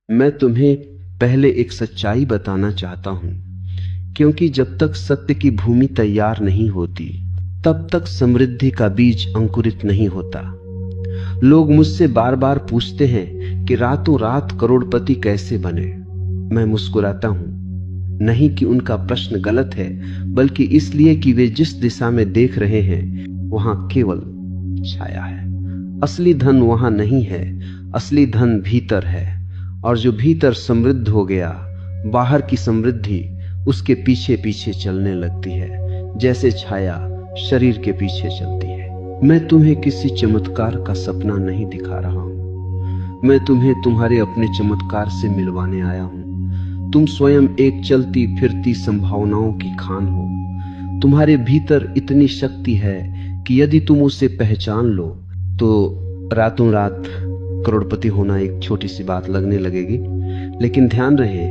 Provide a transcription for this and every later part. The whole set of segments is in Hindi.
मैं तुम्हें पहले एक सच्चाई बताना चाहता हूं, क्योंकि जब तक सत्य की भूमि तैयार नहीं होती तब तक समृद्धि का बीज अंकुरित नहीं होता। लोग मुझसे बार बार पूछते हैं कि रातों रात करोड़पति कैसे बने। मैं मुस्कुराता हूं, नहीं कि उनका प्रश्न गलत है, बल्कि इसलिए कि वे जिस दिशा में देख रहे हैं वहां केवल छाया है। असली धन वहां नहीं है, असली धन भीतर है। और जो भीतर समृद्ध हो गया, बाहर की समृद्धि उसके पीछे पीछे चलने लगती है, जैसे छाया शरीर के पीछे चलती है। मैं तुम्हें किसी चमत्कार का सपना नहीं दिखा रहा हूं, मैं तुम्हें तुम्हारे अपने चमत्कार से मिलवाने आया हूं। तुम स्वयं एक चलती फिरती संभावनाओं की खान हो। तुम्हारे भीतर इतनी शक्ति है कि यदि तुम उसे पहचान लो तो रातों रात करोड़पति होना एक छोटी सी बात लगने लगेगी। लेकिन ध्यान रहे,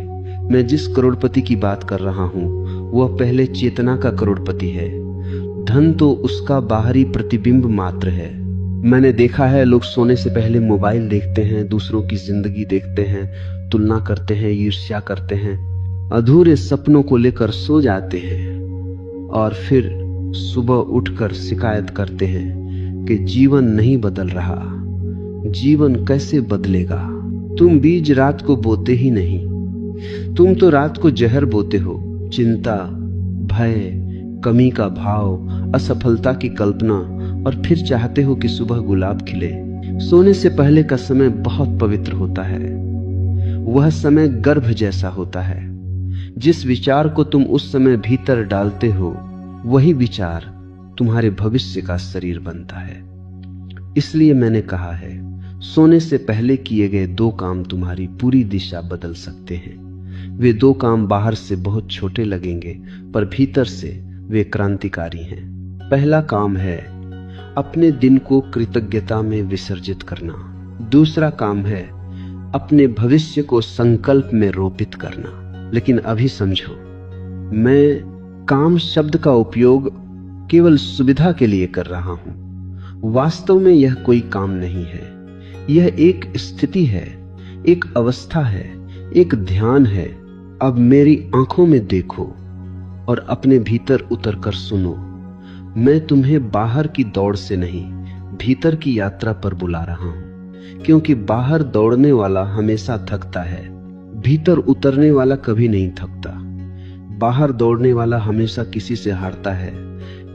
मैं जिस करोड़पति की बात कर रहा हूं वह पहले चेतना का करोड़पति है। धन तो उसका बाहरी प्रतिबिंब मात्र है। मैंने देखा है, लोग सोने से पहले मोबाइल देखते हैं, दूसरों की जिंदगी देखते हैं, तुलना करते हैं, ईर्ष्या करते हैं, अधूरे सपनों को लेकर सो जाते हैं और फिर सुबह उठकर शिकायत करते हैं कि जीवन नहीं बदल रहा। जीवन कैसे बदलेगा? तुम बीज रात को बोते ही नहीं, तुम तो रात को जहर बोते हो। चिंता, भय, कमी का भाव, असफलता की कल्पना, और फिर चाहते हो कि सुबह गुलाब खिले। सोने से पहले का समय बहुत पवित्र होता है। वह समय गर्भ जैसा होता है। जिस विचार को तुम उस समय भीतर डालते हो, वही विचार तुम्हारे भविष्य का शरीर बनता है। इसलिए मैंने कहा है, सोने से पहले किए गए 2 काम तुम्हारी पूरी दिशा बदल सकते हैं। वे 2 काम बाहर से बहुत छोटे लगेंगे, पर भीतर से वे क्रांतिकारी हैं। पहला काम है अपने दिन को कृतज्ञता में विसर्जित करना। दूसरा काम है अपने भविष्य को संकल्प में रोपित करना। लेकिन अभी समझो, मैं काम शब्द का उपयोग केवल सुविधा के लिए कर रहा हूं। वास्तव में यह कोई काम नहीं है। यह एक स्थिति है, एक अवस्था है, एक ध्यान है। अब मेरी आंखों में देखो और अपने भीतर उतर कर सुनो। मैं तुम्हें बाहर की दौड़ से नहीं, भीतर की यात्रा पर बुला रहा हूं, क्योंकि बाहर दौड़ने वाला हमेशा थकता है, भीतर उतरने वाला कभी नहीं थकता। बाहर दौड़ने वाला हमेशा किसी से हारता है,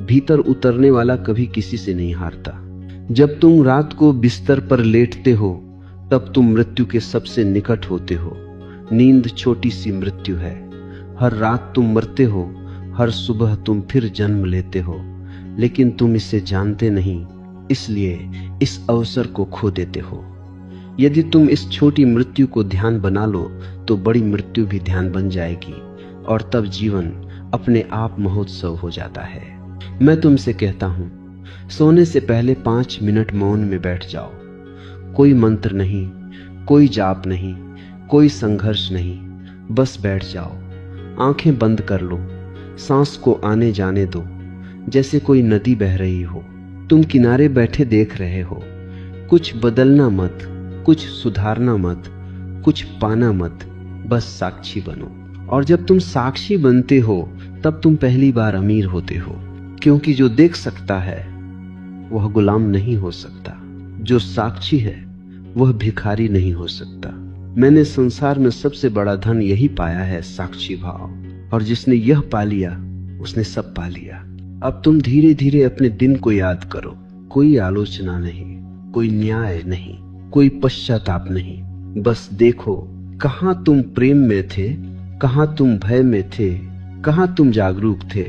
भीतर उतरने वाला कभी किसी से नहीं हारता। जब तुम रात को बिस्तर पर लेटते हो तब तुम मृत्यु के सबसे निकट होते हो। नींद छोटी सी मृत्यु है। हर रात तुम मरते हो, हर सुबह तुम फिर जन्म लेते हो, लेकिन तुम इसे जानते नहीं, इसलिए इस अवसर को खो देते हो। यदि तुम इस छोटी मृत्यु को ध्यान बना लो तो बड़ी मृत्यु भी ध्यान बन जाएगी, और तब जीवन अपने आप महोत्सव हो जाता है। मैं तुमसे कहता हूं, सोने से पहले 5 मिनट मौन में बैठ जाओ। कोई मंत्र नहीं, कोई जाप नहीं, कोई संघर्ष नहीं, बस बैठ जाओ। आंखें बंद कर लो, सांस को आने जाने दो, जैसे कोई नदी बह रही हो। तुम किनारे बैठे देख रहे हो। कुछ बदलना मत, कुछ सुधारना मत, कुछ पाना मत, बस साक्षी बनो। और जब तुम साक्षी बनते हो तब तुम पहली बार अमीर होते हो, क्योंकि जो देख सकता है वह गुलाम नहीं हो सकता, जो साक्षी है वह भिखारी नहीं हो सकता। मैंने संसार में सबसे बड़ा धन यही पाया है, साक्षी भाव। और जिसने यह पा लिया उसने सब पा लिया। अब तुम धीरे धीरे अपने दिन को याद करो। कोई आलोचना नहीं, कोई न्याय नहीं, कोई पश्चाताप नहीं। बस देखो, कहां तुम प्रेम में थे, कहां तुम भय में थे, कहां तुम जागरूक थे,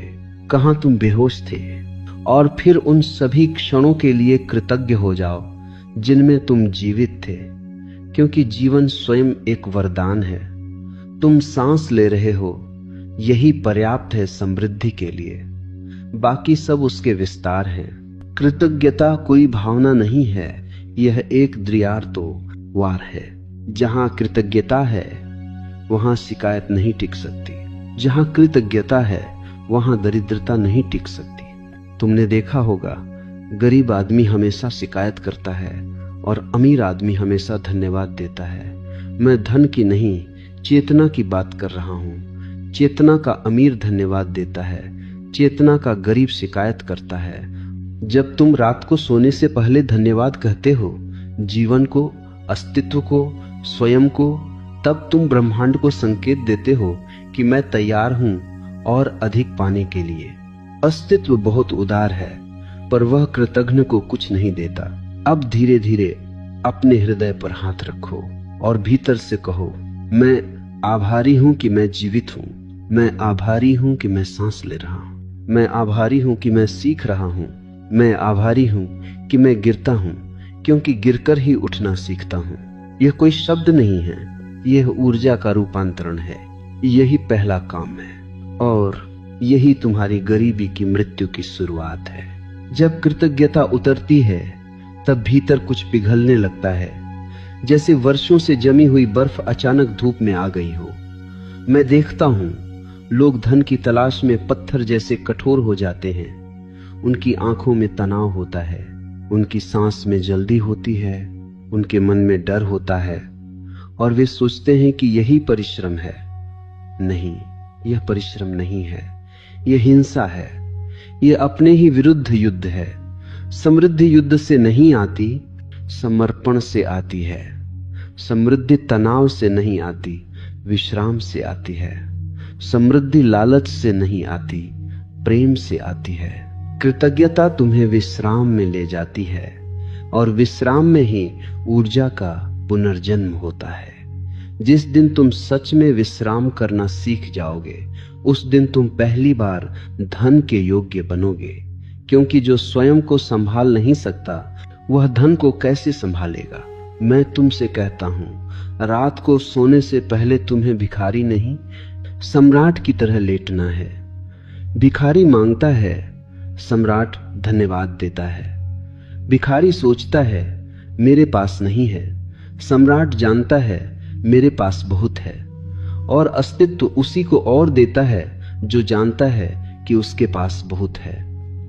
कहां तुम बेहोश थे। और फिर उन सभी क्षणों के लिए कृतज्ञ हो जाओ जिनमें तुम जीवित थे, क्योंकि जीवन स्वयं एक वरदान है। तुम सांस ले रहे हो, यही पर्याप्त है समृद्धि के लिए। बाकी सब उसके विस्तार हैं। कृतज्ञता कोई भावना नहीं है, यह एक दृढ़ वार है। जहां कृतज्ञता है वहां शिकायत नहीं टिक सकती। जहां कृतज्ञता है वहां दरिद्रता नहीं टिक सकती। तुमने देखा होगा, गरीब आदमी हमेशा शिकायत करता है और अमीर आदमी हमेशा धन्यवाद देता है। मैं धन की नहीं, चेतना की बात कर रहा हूं। चेतना का अमीर धन्यवाद देता है, चेतना का गरीब शिकायत करता है। जब तुम रात को सोने से पहले धन्यवाद कहते हो, जीवन को, अस्तित्व को, स्वयं को, तब तुम ब्रह्मांड को संकेत देते हो कि मैं तैयार हूं और अधिक पाने के लिए। अस्तित्व बहुत उदार है, पर वह कृतघ्न को कुछ नहीं देता। अब धीरे धीरे अपने हृदय पर हाथ रखो और भीतर से कहो, मैं आभारी हूं कि मैं जीवित हूं, मैं आभारी हूं कि मैं सांस ले रहा हूं, मैं आभारी हूं कि मैं सीख रहा हूं, मैं आभारी हूं कि मैं गिरता हूं, क्योंकि गिरकर ही उठना सीखता हूं। यह कोई शब्द नहीं है, यह ऊर्जा का रूपांतरण है। यही पहला काम है और यही तुम्हारी गरीबी की मृत्यु की शुरुआत है। जब कृतज्ञता उतरती है तब भीतर कुछ पिघलने लगता है, जैसे वर्षों से जमी हुई बर्फ अचानक धूप में आ गई हो। मैं देखता हूं, लोग धन की तलाश में पत्थर जैसे कठोर हो जाते हैं। उनकी आंखों में तनाव होता है, उनकी सांस में जल्दी होती है, उनके मन में डर होता है और वे सोचते हैं कि यही परिश्रम है। नहीं, यह परिश्रम नहीं है, यह हिंसा है, यह अपने ही विरुद्ध युद्ध है। समृद्धि युद्ध से नहीं आती, समर्पण से आती है। समृद्धि तनाव से नहीं आती, विश्राम से आती है। समृद्धि लालच से नहीं आती, प्रेम से आती है। कृतज्ञता तुम्हें विश्राम में ले जाती है और विश्राम में ही ऊर्जा का पुनर्जन्म होता है। जिस दिन तुम सच में विश्राम करना सीख जाओगे, उस दिन तुम पहली बार धन के योग्य बनोगे, क्योंकि जो स्वयं को संभाल नहीं सकता वह धन को कैसे संभालेगा। मैं तुमसे कहता हूं, रात को सोने से पहले तुम्हें भिखारी नहीं, सम्राट की तरह लेटना है। भिखारी मांगता है, सम्राट धन्यवाद देता है। भिखारी सोचता है मेरे पास नहीं है, सम्राट जानता है मेरे पास बहुत है। और अस्तित्व उसी को और देता है जो जानता है कि उसके पास बहुत है।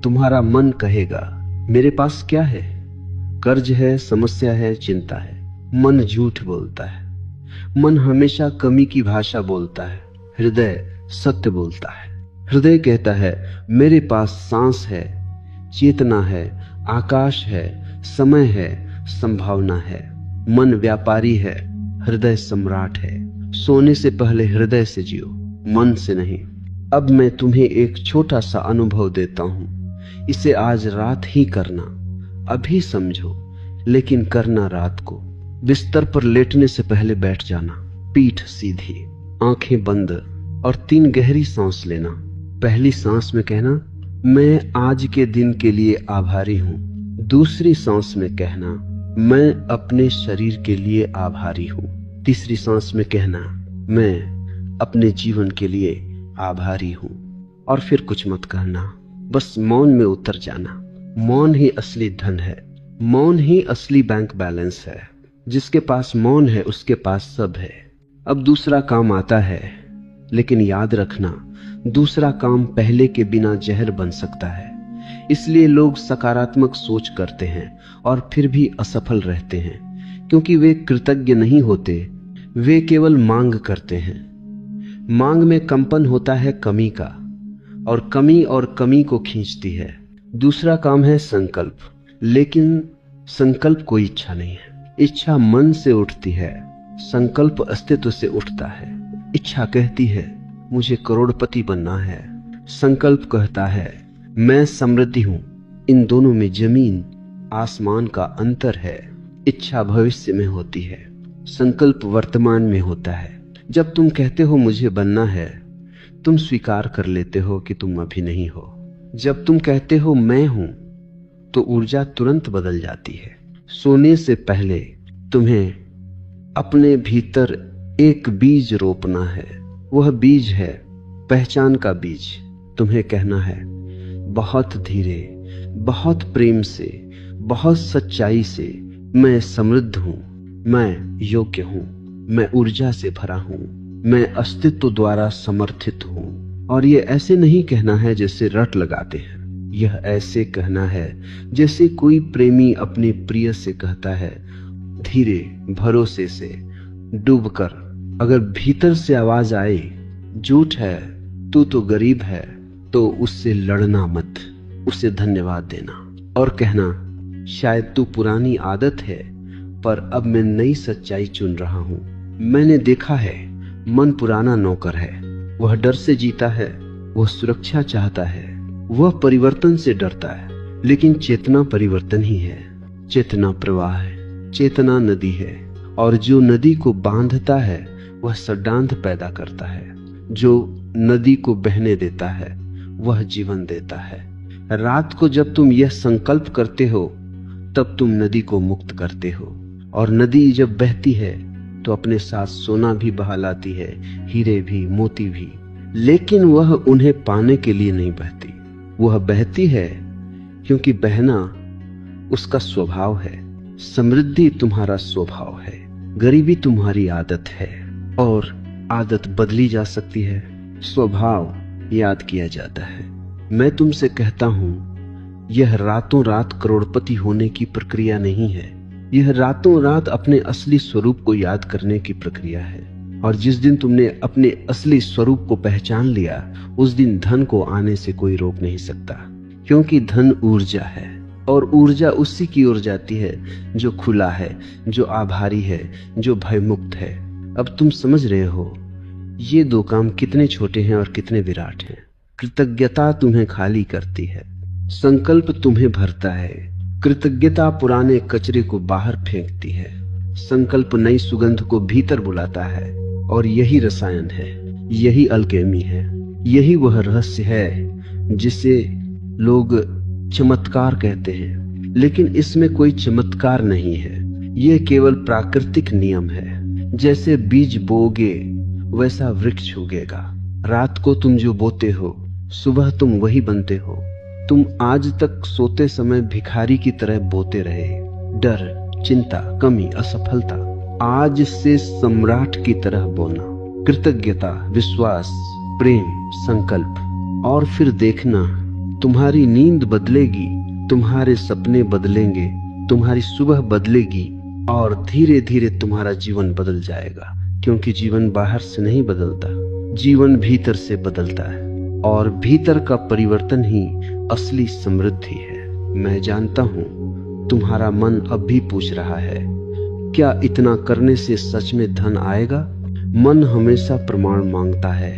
तुम्हारा मन कहेगा मेरे पास क्या है, कर्ज है, समस्या है, चिंता है। मन झूठ बोलता है, मन हमेशा कमी की भाषा बोलता है, हृदय सत्य बोलता है। हृदय कहता है मेरे पास सांस है, चेतना है, आकाश है, समय है, संभावना है। मन व्यापारी है, हृदय सम्राट है। सोने से पहले हृदय से जियो, मन से नहीं। अब मैं तुम्हें एक छोटा सा अनुभव देता हूं, इसे आज रात ही करना। अभी समझो, लेकिन करना रात को। बिस्तर पर लेटने से पहले बैठ जाना, पीठ सीधी, आंखें बंद और 3 गहरी सांस लेना। पहली सांस में कहना मैं आज के दिन के लिए आभारी हूं। दूसरी सांस में कहना मैं अपने शरीर के लिए आभारी हूं। तीसरी सांस में कहना मैं अपने जीवन के लिए आभारी हूं। और फिर कुछ मत कहना, बस मौन में उतर जाना। मौन ही असली धन है, मौन ही असली बैंक बैलेंस है। जिसके पास मौन है उसके पास सब है। अब दूसरा काम आता है, लेकिन याद रखना दूसरा काम पहले के बिना जहर बन सकता है। इसलिए लोग सकारात्मक सोच करते हैं और फिर भी असफल रहते हैं, क्योंकि वे कृतज्ञ नहीं होते, वे केवल मांग करते हैं। मांग में कंपन होता है कमी का, और कमी को खींचती है। दूसरा काम है संकल्प, लेकिन संकल्प कोई इच्छा नहीं है। इच्छा मन से उठती है, संकल्प अस्तित्व से उठता है। इच्छा कहती है मुझे करोड़पति बनना है, संकल्प कहता है मैं समृद्धि हूं। इन दोनों में जमीन आसमान का अंतर है। इच्छा भविष्य में होती है, संकल्प वर्तमान में होता है। जब तुम कहते हो मुझे बनना है, तुम स्वीकार कर लेते हो कि तुम अभी नहीं हो। जब तुम कहते हो मैं हूं, तो ऊर्जा तुरंत बदल जाती है। सोने से पहले तुम्हें अपने भीतर एक बीज रोपना है। वह बीज है पहचान का बीज। तुम्हें कहना है बहुत धीरे, बहुत प्रेम से, बहुत सच्चाई से, मैं समृद्ध हूं, मैं योग्य हूं, मैं ऊर्जा से भरा हूं, मैं अस्तित्व द्वारा समर्थित हूं। और ये ऐसे नहीं कहना है जैसे रट लगाते हैं, यह ऐसे कहना है जैसे कोई प्रेमी अपने प्रिय से कहता है, धीरे, भरोसे से, डूबकर अगर भीतर से आवाज आए, झूठ है, तू तो गरीब है, तो उससे लड़ना मत, उसे धन्यवाद देना और कहना, शायद तू पुरानी आदत है, पर अब मैं नई सच्चाई चुन रहा हूं। मैंने देखा है, मन पुराना नौकर है। वह डर से जीता है, वह सुरक्षा चाहता है, वह परिवर्तन से डरता है। लेकिन चेतना परिवर्तन ही है। चेतना प्रवाह है, चेतना नदी है, और जो नदी को बांधता है वह सड्डांध पैदा करता है। जो नदी को बहने देता है वह जीवन देता है। रात को जब तुम यह संकल्प करते हो तब तुम नदी को मुक्त करते हो, और नदी जब बहती है तो अपने साथ सोना भी बहा लाती है, हीरे भी, मोती भी। लेकिन वह उन्हें पाने के लिए नहीं बहती, वह बहती है क्योंकि बहना उसका स्वभाव है। समृद्धि तुम्हारा स्वभाव है, गरीबी तुम्हारी आदत है, और आदत बदली जा सकती है, स्वभाव याद किया जाता है। मैं तुमसे कहता हूं, यह रातों रात करोड़पति होने की प्रक्रिया नहीं है, यह रातों रात अपने असली स्वरूप को याद करने की प्रक्रिया है। और जिस दिन तुमने अपने असली स्वरूप को पहचान लिया, उस दिन धन को आने से कोई रोक नहीं सकता, क्योंकि धन ऊर्जा है, और ऊर्जा उसी की ओर जाती है जो खुला है, जो आभारी है, जो भयमुक्त है। अब तुम समझ रहे हो ये दो काम कितने छोटे हैं और कितने विराट हैं। कृतज्ञता तुम्हें खाली करती है, संकल्प तुम्हें भरता है। कृतज्ञता पुराने कचरे को बाहर फेंकती है, संकल्प नई सुगंध को भीतर बुलाता है। और यही रसायन है, यही अल्केमी है, यही वह रहस्य है जिसे लोग चमत्कार कहते हैं। लेकिन इसमें कोई चमत्कार नहीं है, यह केवल प्राकृतिक नियम है। जैसे बीज बोगे वैसा वृक्ष उगेगा। रात को तुम जो बोते हो, सुबह तुम वही बनते हो। तुम आज तक सोते समय भिखारी की तरह बोते रहे, डर, चिंता, कमी, असफलता। आज से सम्राट की तरह बोना, कृतज्ञता, विश्वास, प्रेम, संकल्प। और फिर देखना, तुम्हारी नींद बदलेगी, तुम्हारे सपने बदलेंगे, तुम्हारी सुबह बदलेगी, और धीरे धीरे तुम्हारा जीवन बदल जाएगा। क्योंकि जीवन बाहर से नहीं बदलता, जीवन भीतर से बदलता है, और भीतर का परिवर्तन ही असली समृद्धि है। मैं जानता हूं तुम्हारा मन अब भी पूछ रहा है, क्या इतना करने से सच में धन आएगा? मन हमेशा प्रमाण मांगता है,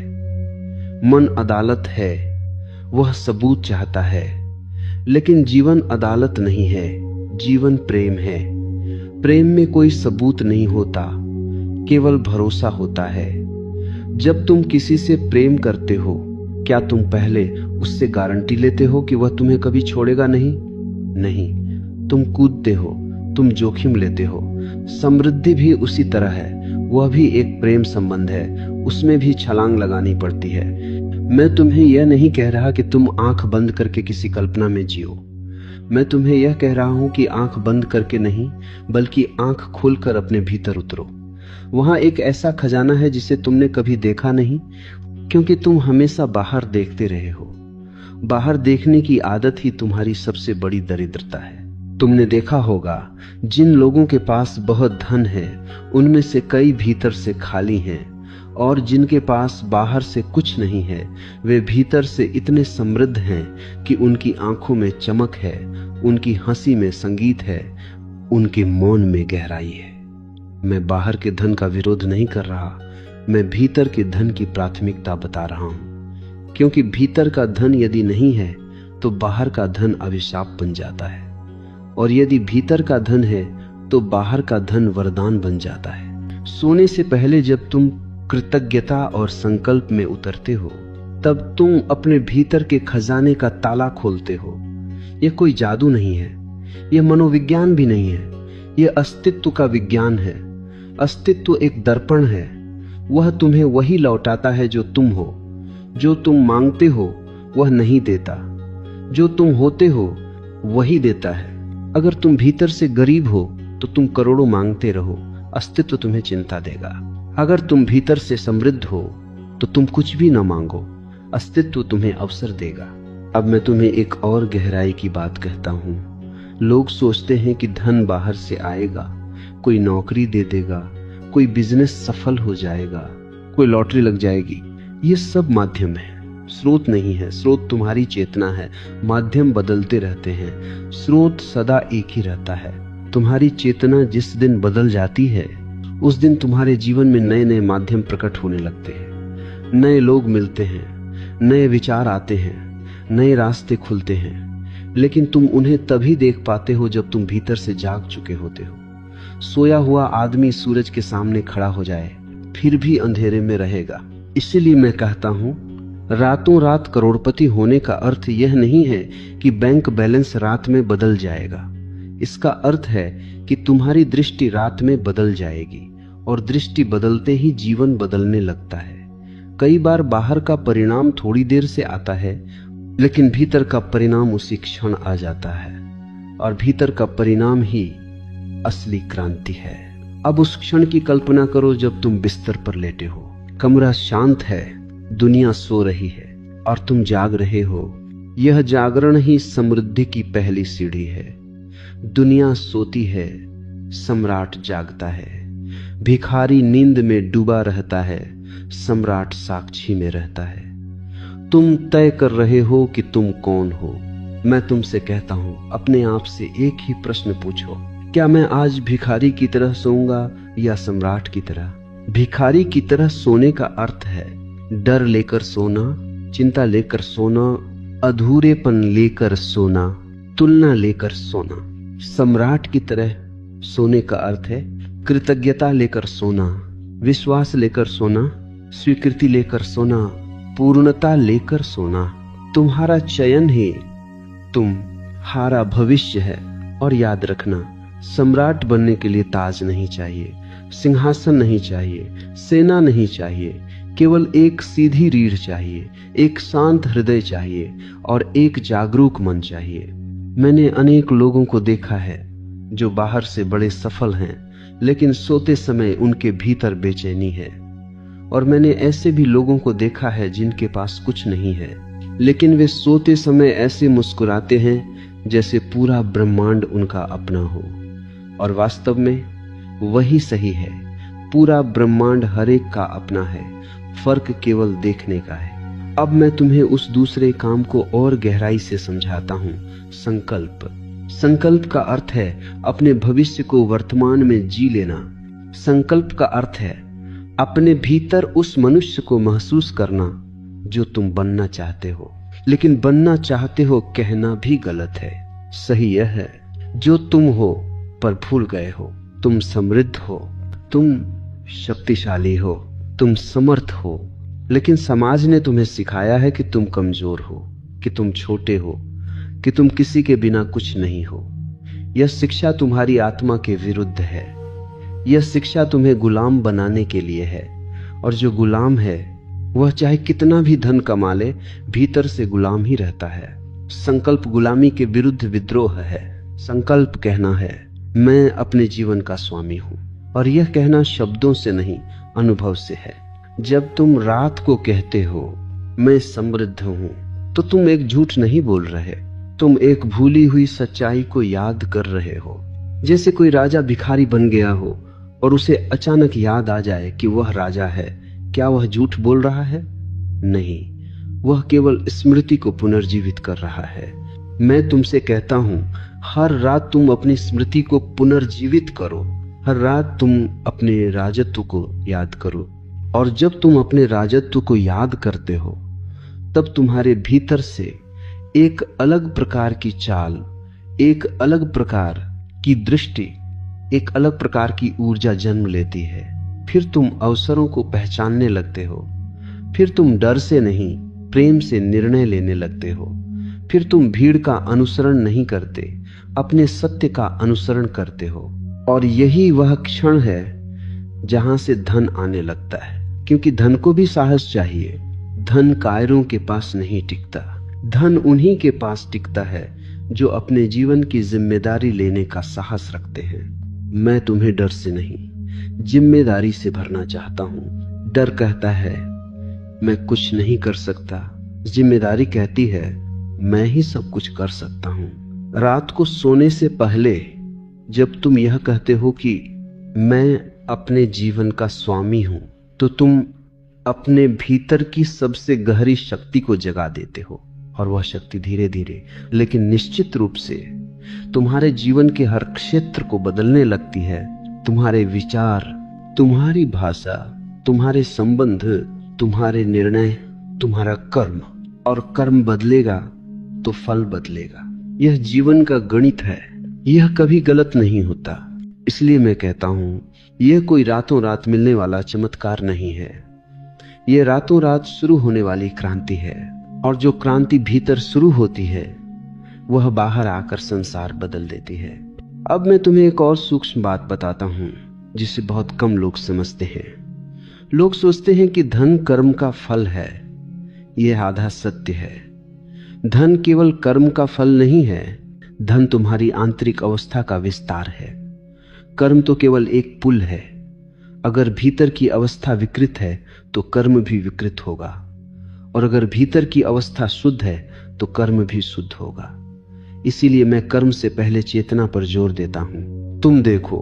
मन अदालत है, वह सबूत चाहता है। लेकिन जीवन अदालत नहीं है, जीवन प्रेम है। प्रेम में कोई सबूत नहीं होता, केवल भरोसा होता है। जब तुम किसी से प्रेम करते हो, क्या तुम पहले उससे गारंटी लेते हो कि वह तुम्हें कभी छोड़ेगा नहीं? नहीं, तुम कूदते हो, तुम जोखिम लेते हो। समृद्धि भी उसी तरह है, वह भी एक प्रेम संबंध है, उसमें भी छलांग लगानी पड़ती है। मैं तुम्हें यह नहीं कह रहा कि तुम आंख बंद करके किसी कल्पना में जियो। मैं तुम्हें यह कह रहा हूं कि आंख बंद करके नहीं, बल्कि आंख खोलकर अपने भीतर उतरो। वहां एक ऐसा खजाना है जिसे तुमने कभी देखा नहीं, क्योंकि तुम हमेशा बाहर देखते रहे हो। बाहर देखने की आदत ही तुम्हारी सबसे बड़ी दरिद्रता है। तुमने देखा होगा, जिन लोगों के पास बहुत धन है, उनमें से कई भीतर से खाली हैं, और जिनके पास बाहर से कुछ नहीं है, वे भीतर से इतने समृद्ध हैं कि उनकी आंखों में चमक है, उनकी हंसी में संगीत है, उनके मौन में गहराई है। मैं बाहर के धन का विरोध नहीं कर रहा, मैं भीतर के धन की प्राथमिकता बता रहा हूं। क्योंकि भीतर का धन यदि नहीं है तो बाहर का धन अभिशाप बन जाता है, और यदि भीतर का धन है तो बाहर का धन वरदान बन जाता है। सोने से पहले जब तुम कृतज्ञता और संकल्प में उतरते हो, तब तुम अपने भीतर के खजाने का ताला खोलते हो। यह कोई जादू नहीं है, यह मनोविज्ञान भी नहीं है, यह अस्तित्व का विज्ञान है। अस्तित्व एक दर्पण है, वह तुम्हें वही लौटाता है जो तुम हो। जो तुम मांगते हो वह नहीं देता, जो तुम होते हो वही देता है। अगर तुम भीतर से गरीब हो तो तुम करोड़ों मांगते रहो, अस्तित्व तुम्हें चिंता देगा। अगर तुम भीतर से समृद्ध हो तो तुम कुछ भी न मांगो, अस्तित्व तुम्हें अवसर देगा। अब मैं तुम्हें एक और गहराई की बात कहता हूं। लोग सोचते हैं कि धन बाहर से आएगा, कोई नौकरी दे देगा, कोई बिजनेस सफल हो जाएगा, कोई लॉटरी लग जाएगी। ये सब माध्यम है, स्रोत नहीं है। स्रोत तुम्हारी चेतना है। माध्यम बदलते रहते हैं, स्रोत सदा एक ही रहता है। तुम्हारी चेतना जिस दिन बदल जाती है उस दिन तुम्हारे जीवन में नए नए माध्यम प्रकट होने लगते हैं। नए लोग मिलते हैं, नए विचार आते हैं, नए रास्ते खुलते हैं। लेकिन तुम उन्हें तभी देख पाते हो जब तुम भीतर से जाग चुके होते हो। सोया हुआ आदमी सूरज के सामने खड़ा हो जाए फिर भी अंधेरे में रहेगा। इसीलिए मैं कहता हूं, रातों रात करोड़पति होने का अर्थ यह नहीं है कि बैंक बैलेंस रात में बदल जाएगा। इसका अर्थ है कि तुम्हारी दृष्टि रात में बदल जाएगी और दृष्टि बदलते ही जीवन बदलने लगता है। कई बार बाहर का परिणाम थोड़ी देर से आता है, लेकिन भीतर का परिणाम उसी क्षण आ जाता है और भीतर का परिणाम ही असली क्रांति है। अब उस क्षण की कल्पना करो जब तुम बिस्तर पर लेटे हो, कमरा शांत है, दुनिया सो रही है और तुम जाग रहे हो। यह जागरण ही समृद्धि की पहली सीढ़ी है। दुनिया सोती है, सम्राट जागता है। भिखारी नींद में डूबा रहता है, सम्राट साक्षी में रहता है। तुम तय कर रहे हो कि तुम कौन हो। मैं तुमसे कहता हूं, अपने आप से एक ही प्रश्न पूछो, क्या मैं आज भिखारी की तरह सोऊंगा या सम्राट की तरह? भिखारी की तरह सोने का अर्थ है डर लेकर सोना, चिंता लेकर सोना, अधूरेपन लेकर सोना, तुलना लेकर सोना। सम्राट की तरह सोने का अर्थ है कृतज्ञता लेकर सोना, विश्वास लेकर सोना, स्वीकृति लेकर सोना, पूर्णता लेकर सोना। तुम्हारा चयन ही तुम्हारा भविष्य है। और याद रखना, सम्राट बनने के लिए ताज नहीं चाहिए, सिंहासन नहीं चाहिए, सेना नहीं चाहिए। केवल एक सीधी रीढ़ चाहिए, एक शांत हृदय चाहिए और एक जागरूक मन चाहिए। मैंने अनेक लोगों को देखा है जो बाहर से बड़े सफल हैं, लेकिन सोते समय उनके भीतर बेचैनी है। और मैंने ऐसे भी लोगों को देखा है जिनके पास कुछ नहीं है, लेकिन वे सोते समय ऐसे मुस्कुराते हैं जैसे पूरा ब्रह्मांड उनका अपना हो। और वास्तव में वही सही है, पूरा ब्रह्मांड हर एक का अपना है, फर्क केवल देखने का है। अब मैं तुम्हें उस दूसरे काम को और गहराई से समझाता हूं, संकल्प। संकल्प का अर्थ है अपने भविष्य को वर्तमान में जी लेना। संकल्प का अर्थ है अपने भीतर उस मनुष्य को महसूस करना जो तुम बनना चाहते हो। लेकिन बनना चाहते हो कहना भी गलत है। सही यह है जो तुम हो पर भूल गए हो। तुम समृद्ध हो, तुम शक्तिशाली हो, तुम समर्थ हो, लेकिन समाज ने तुम्हें सिखाया है कि तुम कमजोर हो, कि तुम छोटे हो, कि तुम किसी के बिना कुछ नहीं हो। यह शिक्षा तुम्हारी आत्मा के विरुद्ध है। यह शिक्षा तुम्हें गुलाम बनाने के लिए है, और जो गुलाम है वह चाहे कितना भी धन कमा ले, भीतर से गुलाम ही रहता है। संकल्प गुलामी के विरुद्ध विद्रोह है। संकल्प कहना है मैं अपने जीवन का स्वामी हूं, और यह कहना शब्दों से नहीं, अनुभव से है। जब तुम रात को कहते हो मैं समृद्ध हूं, तो तुम एक झूठ नहीं बोल रहे, तुम एक भूली हुई सच्चाई को याद कर रहे हो। जैसे कोई राजा भिखारी बन गया हो और उसे अचानक याद आ जाए कि वह राजा है। क्या वह झूठ बोल रहा है? नहीं, वह केवल स्मृति को पुनर्जीवित कर रहा है। मैं तुमसे कहता हूं, हर रात तुम अपनी स्मृति को पुनर्जीवित करो। हर रात तुम अपने राजत्व को याद करो, और जब तुम अपने राजत्व को याद करते हो तब तुम्हारे भीतर से एक अलग प्रकार की चाल, एक अलग प्रकार की दृष्टि, एक अलग प्रकार की ऊर्जा जन्म लेती है। फिर तुम अवसरों को पहचानने लगते हो। फिर तुम डर से नहीं, प्रेम से निर्णय लेने लगते हो। फिर तुम भीड़ का अनुसरण नहीं करते, अपने सत्य का अनुसरण करते हो। और यही वह क्षण है जहां से धन आने लगता है, क्योंकि धन को भी साहस चाहिए। धन कायरों के पास नहीं टिकता, धन उन्हीं के पास टिकता है जो अपने जीवन की जिम्मेदारी लेने का साहस रखते हैं। मैं तुम्हें डर से नहीं, जिम्मेदारी से भरना चाहता हूं। डर कहता है मैं कुछ नहीं कर सकता, जिम्मेदारी कहती है मैं ही सब कुछ कर सकता हूं। रात को सोने से पहले जब तुम यह कहते हो कि मैं अपने जीवन का स्वामी हूं, तो तुम अपने भीतर की सबसे गहरी शक्ति को जगा देते हो, और वह शक्ति धीरे धीरे लेकिन निश्चित रूप से तुम्हारे जीवन के हर क्षेत्र को बदलने लगती है। तुम्हारे विचार, तुम्हारी भाषा, तुम्हारे संबंध, तुम्हारे निर्णय, तुम्हारा कर्म, और कर्म बदलेगा तो फल बदलेगा। यह जीवन का गणित है, यह कभी गलत नहीं होता। इसलिए मैं कहता हूं, यह कोई रातों रात मिलने वाला चमत्कार नहीं है, यह रातों रात शुरू होने वाली क्रांति है। और जो क्रांति भीतर शुरू होती है वह बाहर आकर संसार बदल देती है। अब मैं तुम्हें एक और सूक्ष्म बात बताता हूं जिसे बहुत कम लोग समझते हैं। लोग सोचते हैं कि धन कर्म का फल है। यह आधा सत्य है। धन केवल कर्म का फल नहीं है, धन तुम्हारी आंतरिक अवस्था का विस्तार है। कर्म तो केवल एक पुल है। अगर भीतर की अवस्था विकृत है तो कर्म भी विकृत होगा, और अगर भीतर की अवस्था शुद्ध है तो कर्म भी शुद्ध होगा। इसीलिए मैं कर्म से पहले चेतना पर जोर देता हूं। तुम देखो,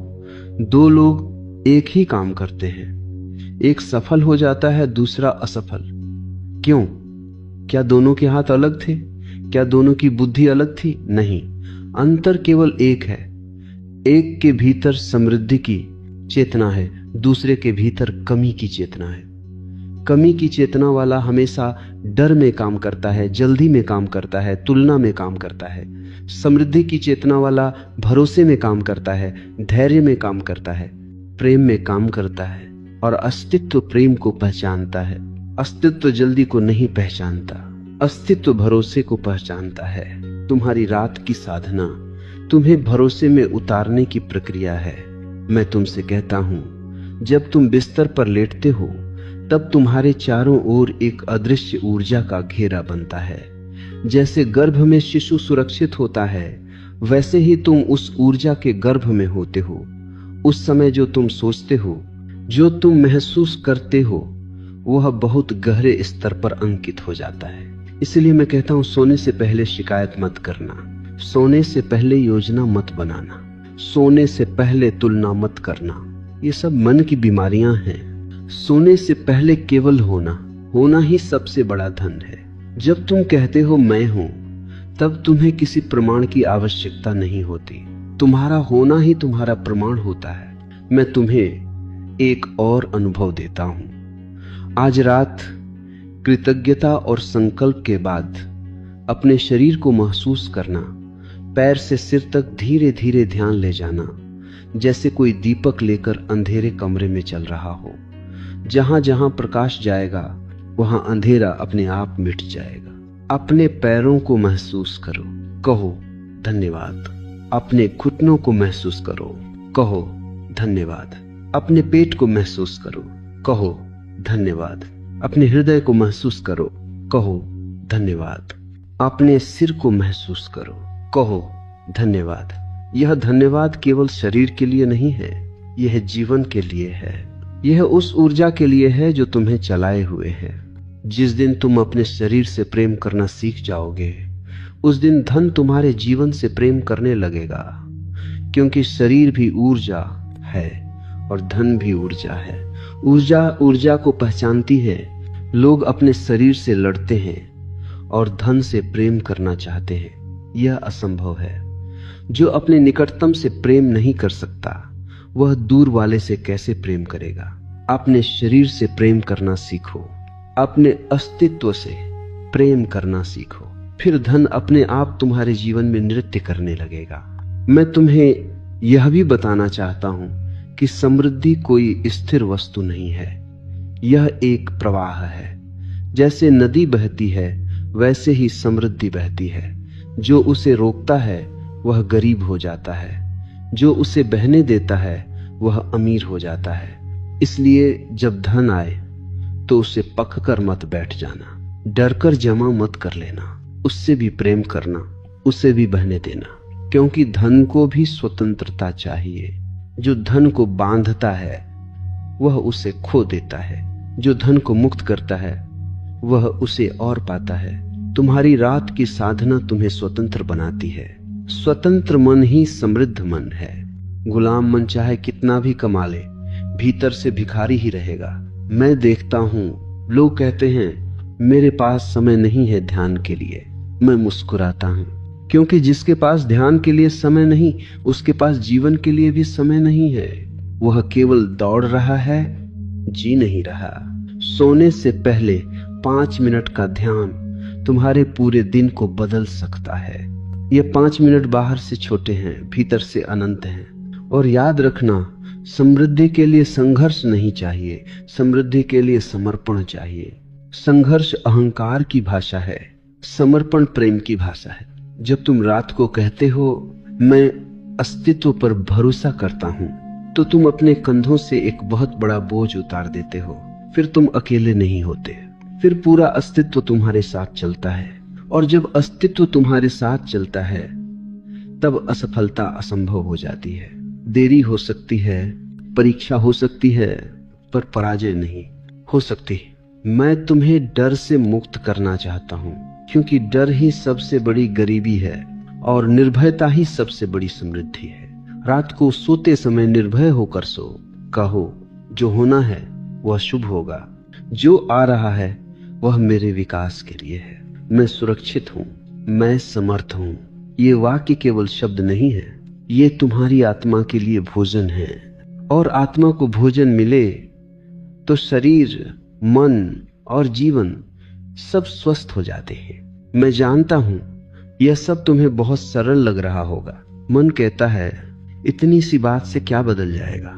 दो लोग एक ही काम करते हैं, एक सफल हो जाता है, दूसरा असफल। क्यों? क्या दोनों के हाथ अलग थे? क्या दोनों की बुद्धि अलग थी? नहीं, अंतर केवल एक है। एक के भीतर समृद्धि की चेतना है, दूसरे के भीतर कमी की चेतना है। कमी की चेतना वाला हमेशा डर में काम करता है, जल्दी में काम करता है, तुलना में काम करता है। समृद्धि की चेतना वाला भरोसे में काम करता है, धैर्य में काम करता है, प्रेम में काम करता है, और अस्तित्व प्रेम को पहचानता है। अस्तित्व जल्दी को नहीं पहचानता, अस्तित्व भरोसे को पहचानता है। तुम्हारी रात की साधना तुम्हें भरोसे में उतारने की प्रक्रिया है। मैं तुमसे कहता हूं, जब तुम बिस्तर पर लेटते हो तब तुम्हारे चारों ओर एक अदृश्य ऊर्जा का घेरा बनता है। जैसे गर्भ में शिशु सुरक्षित होता है, वैसे ही तुम उस ऊर्जा के गर्भ में होते हो। उस समय जो तुम सोचते हो, जो तुम महसूस करते हो, वह बहुत गहरे स्तर पर अंकित हो जाता है। इसलिए मैं कहता हूं, सोने से पहले शिकायत मत करना, सोने से पहले योजना मत बनाना, सोने से पहले तुलना मत करना। ये सब मन की बीमारियां हैं। सोने से पहले केवल होना ही सबसे बड़ा धन है। जब तुम कहते हो मैं हूं, तब तुम्हें किसी प्रमाण की आवश्यकता नहीं होती। तुम्हारा होना ही तुम्हारा प्रमाण होता है। मैं तुम्हें एक और अनुभव देता हूं। आज रात कृतज्ञता और संकल्प के बाद अपने शरीर को महसूस करना, पैर से सिर तक धीरे धीरे ध्यान ले जाना, जैसे कोई दीपक लेकर अंधेरे कमरे में चल रहा हो। जहां जहां प्रकाश जाएगा वहां अंधेरा अपने आप मिट जाएगा। अपने पैरों को महसूस करो, कहो धन्यवाद। अपने घुटनों को महसूस करो, कहो धन्यवाद। अपने पेट को महसूस करो, कहो धन्यवाद। अपने हृदय को महसूस करो, कहो धन्यवाद। अपने सिर को महसूस करो, कहो धन्यवाद। यह धन्यवाद केवल शरीर के लिए नहीं है, यह जीवन के लिए है। यह उस ऊर्जा के लिए है जो तुम्हें चलाए हुए है। जिस दिन तुम अपने शरीर से प्रेम करना सीख जाओगे, उस दिन धन तुम्हारे जीवन से प्रेम करने लगेगा, क्योंकि शरीर भी ऊर्जा है और धन भी ऊर्जा है। ऊर्जा ऊर्जा को पहचानती है। लोग अपने शरीर से लड़ते हैं और धन से प्रेम करना चाहते हैं। यह असंभव है। जो अपने निकटतम से प्रेम नहीं कर सकता, वह दूर वाले से कैसे प्रेम करेगा। अपने शरीर से प्रेम करना सीखो, अपने अस्तित्व से प्रेम करना सीखो, फिर धन अपने आप तुम्हारे जीवन में नृत्य करने लगेगा। मैं तुम्हें यह भी बताना चाहता हूं कि समृद्धि कोई स्थिर वस्तु नहीं है, यह एक प्रवाह है। जैसे नदी बहती है वैसे ही समृद्धि बहती है। जो उसे रोकता है वह गरीब हो जाता है, जो उसे बहने देता है वह अमीर हो जाता है। इसलिए जब धन आए तो उसे पक कर मत बैठ जाना, डर कर जमा मत कर लेना, उससे भी प्रेम करना, उसे भी बहने देना, क्योंकि धन को भी स्वतंत्रता चाहिए। जो धन को बांधता है वह उसे खो देता है, जो धन को मुक्त करता है वह उसे और पाता है। तुम्हारी रात की साधना तुम्हें स्वतंत्र बनाती है। स्वतंत्र मन ही समृद्ध मन है। गुलाम मन चाहे कितना भी कमा ले, भीतर से भिखारी ही रहेगा। मैं देखता हूँ लोग कहते हैं मेरे पास समय नहीं है ध्यान के लिए। मैं मुस्कुराता हूँ, क्योंकि जिसके पास ध्यान के लिए समय नहीं, उसके पास जीवन के लिए भी समय नहीं है। वह केवल दौड़ रहा है, जी नहीं रहा। सोने से पहले 5 मिनट का ध्यान तुम्हारे पूरे दिन को बदल सकता है। ये 5 मिनट बाहर से छोटे हैं, भीतर से अनंत हैं। और याद रखना, समृद्धि के लिए संघर्ष नहीं चाहिए, समृद्धि के लिए समर्पण चाहिए। संघर्ष अहंकार की भाषा है, समर्पण प्रेम की भाषा है। जब तुम रात को कहते हो मैं अस्तित्व पर भरोसा करता हूं, तो तुम अपने कंधों से एक बहुत बड़ा बोझ उतार देते हो। फिर तुम अकेले नहीं होते, फिर पूरा अस्तित्व तुम्हारे साथ चलता है। और जब अस्तित्व तुम्हारे साथ चलता है, तब असफलता असंभव हो जाती है। देरी हो सकती है, परीक्षा हो सकती है, पर पराजय नहीं हो सकती। मैं तुम्हें डर से मुक्त करना चाहता हूं, क्योंकि डर ही सबसे बड़ी गरीबी है और निर्भयता ही सबसे बड़ी समृद्धि है। रात को सोते समय निर्भय होकर सो। कहो जो होना है वह शुभ होगा, जो आ रहा है वह मेरे विकास के लिए है। मैं सुरक्षित हूं, मैं समर्थ हूं। ये वाक्य केवल शब्द नहीं है, ये तुम्हारी आत्मा के लिए भोजन है। और आत्मा को भोजन मिले तो शरीर, मन और जीवन सब स्वस्थ हो जाते हैं। मैं जानता हूं यह सब तुम्हें बहुत सरल लग रहा होगा। मन कहता है इतनी सी बात से क्या बदल जाएगा।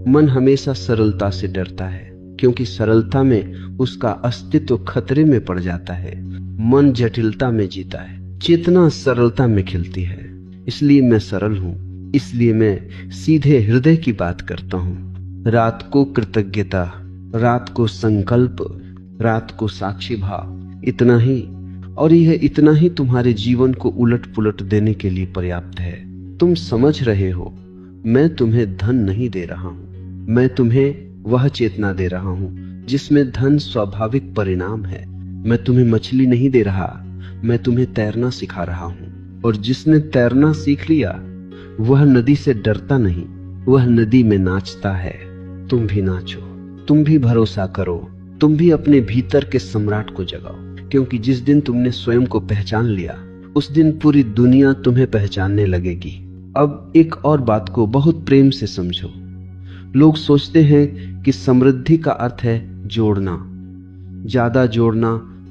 मन हमेशा सरलता से डरता है, क्योंकि सरलता में उसका अस्तित्व खतरे में पड़ जाता है। मन जटिलता में जीता है, चेतना सरलता में खिलती है। इसलिए मैं सरल हूं, इसलिए मैं सीधे हृदय की बात करता हूं। रात को कृतज्ञता, रात को संकल्प, रात को साक्षी भाव, इतना ही। और यह इतना ही तुम्हारे जीवन को उलट पुलट देने के लिए पर्याप्त है। तुम समझ रहे हो, मैं तुम्हें धन नहीं दे रहा हूं, मैं तुम्हें वह चेतना दे रहा हूं जिसमें धन स्वाभाविक परिणाम है। मैं तुम्हें मछली नहीं दे रहा, मैं तुम्हें तैरना सिखा रहा हूं। और जिसने तैरना सीख लिया वह नदी से डरता नहीं, वह नदी में नाचता है। तुम भी नाचो, तुम भी भरोसा करो, तुम भी अपने भीतर के सम्राट को जगाओ, क्योंकि जिस दिन तुमने स्वयं को पहचान लिया उस दिन पूरी दुनिया तुम्हें पहचानने लगेगी। अब एक और बात को बहुत प्रेम से समझो। लोग सोचते हैं कि समृद्धि का अर्थ है जोड़ना,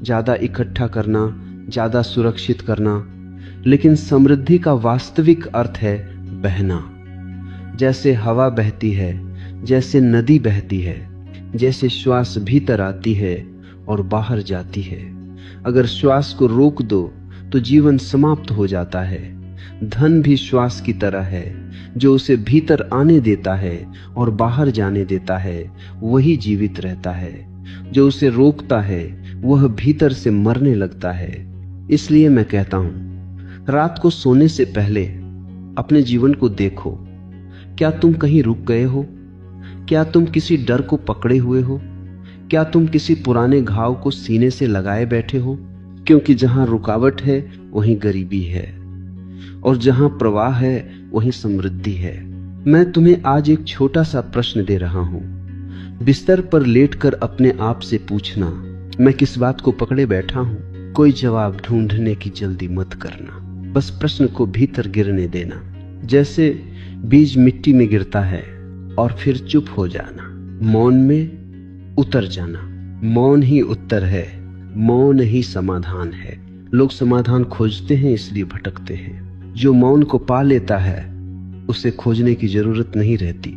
ज्यादा इकट्ठा करना, ज्यादा सुरक्षित करना। लेकिन समृद्धि का वास्तविक अर्थ है बहना। जैसे हवा बहती है, जैसे नदी बहती है, जैसे श्वास भीतर आती है और बाहर जाती है। अगर श्वास को रोक दो तो जीवन समाप्त हो जाता है। धन भी श्वास की तरह है, जो उसे भीतर आने देता है और बाहर जाने देता है, वही जीवित रहता है। जो उसे रोकता है वह भीतर से मरने लगता है। इसलिए मैं कहता हूं, रात को सोने से पहले अपने जीवन को देखो। क्या तुम कहीं रुक गए हो? क्या तुम किसी डर को पकड़े हुए हो? क्या तुम किसी पुराने घाव को सीने से लगाए बैठे हो? क्योंकि जहां रुकावट है वहीं गरीबी है, और जहां प्रवाह है वहीं समृद्धि है। मैं तुम्हें आज एक छोटा सा प्रश्न दे रहा हूं। बिस्तर पर लेटकर अपने आप से पूछना, मैं किस बात को पकड़े बैठा हूं? कोई जवाब ढूंढने की जल्दी मत करना, बस प्रश्न को भीतर गिरने देना। जैसे बीज मिट्टी में गिरता है और फिर चुप हो जाना, मौन में उतर जाना। मौन ही उत्तर है, मौन ही समाधान है। लोग समाधान खोजते हैं इसलिए भटकते हैं। जो मौन को पा लेता है उसे खोजने की जरूरत नहीं रहती।